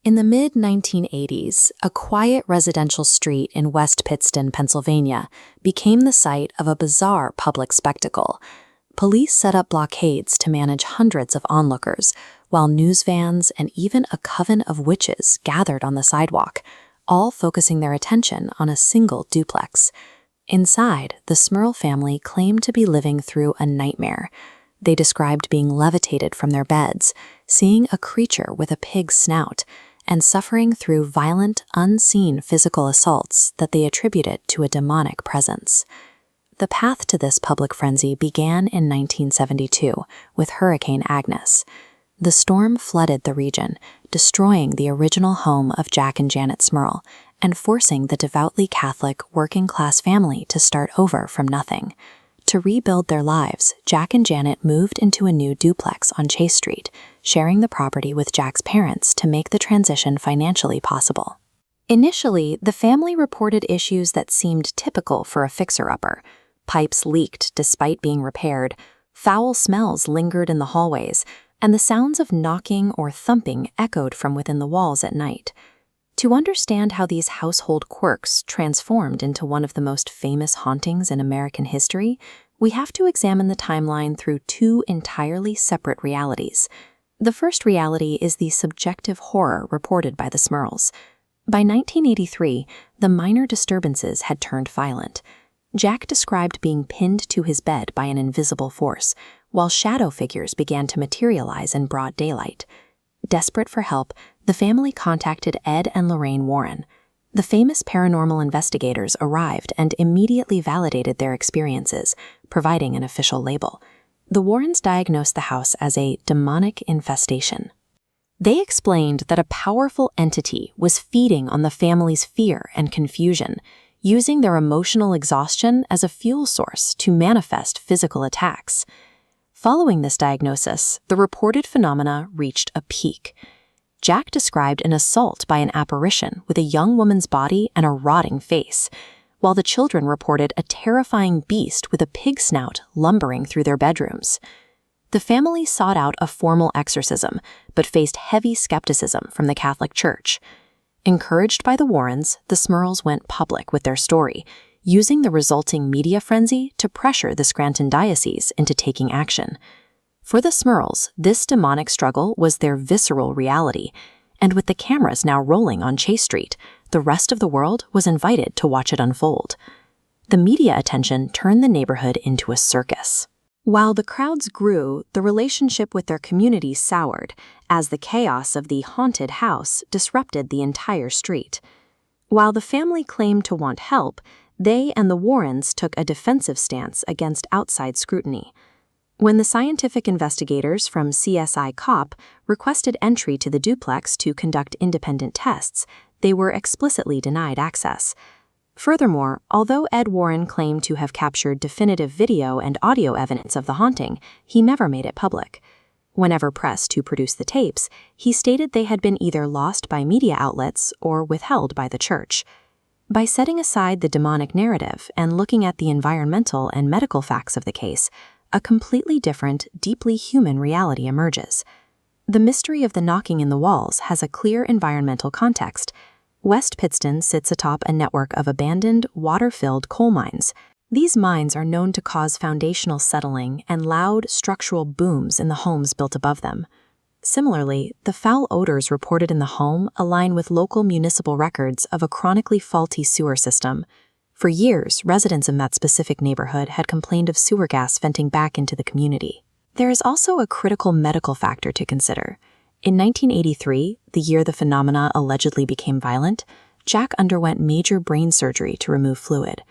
In the mid-1980s, a quiet residential street in West Pittston, Pennsylvania, became the site of a bizarre public spectacle. Police set up blockades to manage hundreds of onlookers, while news vans and even a coven of witches gathered on the sidewalk, all focusing their attention on a single duplex. Inside, the Smurl family claimed to be living through a nightmare. They described being levitated from their beds, seeing a creature with a pig's snout, and suffering through violent, unseen physical assaults that they attributed to a demonic presence. The path to this public frenzy began in 1972 with Hurricane Agnes. The storm flooded the region, destroying the original home of Jack and Janet Smurl and forcing the devoutly Catholic working-class family to start over from nothing. To rebuild their lives, Jack and Janet moved into a new duplex on Chase Street, sharing the property with Jack's parents to make the transition financially possible. Initially, the family reported issues that seemed typical for a fixer-upper. Pipes leaked despite being repaired, foul smells lingered in the hallways, and the sounds of knocking or thumping echoed from within the walls at night. To understand how these household quirks transformed into one of the most famous hauntings in American history, we have to examine the timeline through two entirely separate realities. The first reality is the subjective horror reported by the Smurls. By 1983, the minor disturbances had turned violent. Jack described being pinned to his bed by an invisible force, while shadow figures began to materialize in broad daylight. Desperate for help, the family contacted Ed and Lorraine Warren. The famous paranormal investigators arrived and immediately validated their experiences, providing an official label. The Warrens diagnosed the house as a demonic infestation. They explained that a powerful entity was feeding on the family's fear and confusion, using their emotional exhaustion as a fuel source to manifest physical attacks. Following this diagnosis, the reported phenomena reached a peak. Jack described an assault by an apparition with a young woman's body and a rotting face, while the children reported a terrifying beast with a pig snout lumbering through their bedrooms. The family sought out a formal exorcism, but faced heavy skepticism from the Catholic Church. Encouraged by the Warrens, the Smurls went public with their story, using the resulting media frenzy to pressure the Scranton Diocese into taking action. For the Smurls, this demonic struggle was their visceral reality, and with the cameras now rolling on Chase Street, the rest of the world was invited to watch it unfold. The media attention turned the neighborhood into a circus. While the crowds grew, the relationship with their community soured, as the chaos of the haunted house disrupted the entire street. While the family claimed to want help, they and the Warrens took a defensive stance against outside scrutiny. When the scientific investigators from CSI COP requested entry to the duplex to conduct independent tests, they were explicitly denied access. Furthermore, although Ed Warren claimed to have captured definitive video and audio evidence of the haunting, he never made it public. Whenever pressed to produce the tapes, he stated they had been either lost by media outlets or withheld by the church. By setting aside the demonic narrative and looking at the environmental and medical facts of the case, a completely different, deeply human reality emerges. The mystery of the knocking in the walls has a clear environmental context. West Pittston sits atop a network of abandoned, water-filled coal mines. These mines are known to cause foundational settling and loud, structural booms in the homes built above them. Similarly, the foul odors reported in the home align with local municipal records of a chronically faulty sewer system. For years, residents in that specific neighborhood had complained of sewer gas venting back into the community. There is also a critical medical factor to consider. In 1983, the year the phenomena allegedly became violent, Jack underwent major brain surgery to remove fluid.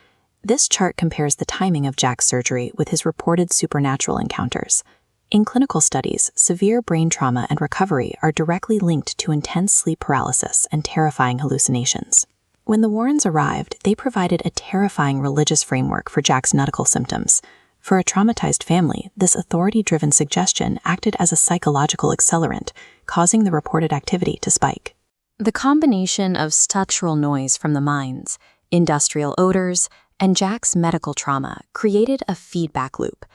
This chart compares the timing of Jack's surgery with his reported supernatural encounters. In clinical studies, severe brain trauma and recovery are directly linked to intense sleep paralysis and terrifying hallucinations. When the Warrens arrived, they provided a terrifying religious framework for Jack's medical symptoms. For a traumatized family, this authority-driven suggestion acted as a psychological accelerant, causing the reported activity to spike. The combination of structural noise from the mines, industrial odors, and Jack's medical trauma created a feedback loop.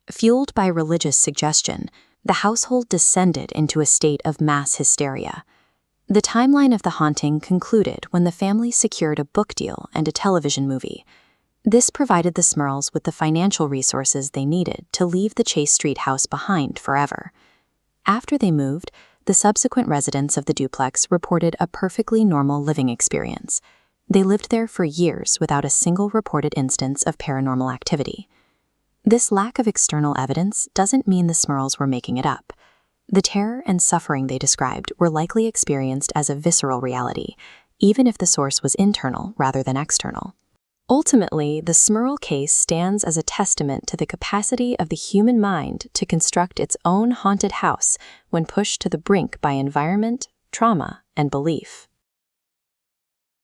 Fueled by religious suggestion, the household descended into a state of mass hysteria. The timeline of the haunting concluded when the family secured a book deal and a television movie. This provided the Smurls with the financial resources they needed to leave the Chase Street house behind forever. After they moved, the subsequent residents of the duplex reported a perfectly normal living experience. They lived there for years without a single reported instance of paranormal activity. This lack of external evidence doesn't mean the Smurls were making it up. The terror and suffering they described were likely experienced as a visceral reality, even if the source was internal rather than external. Ultimately, the Smurl case stands as a testament to the capacity of the human mind to construct its own haunted house when pushed to the brink by environment, trauma, and belief.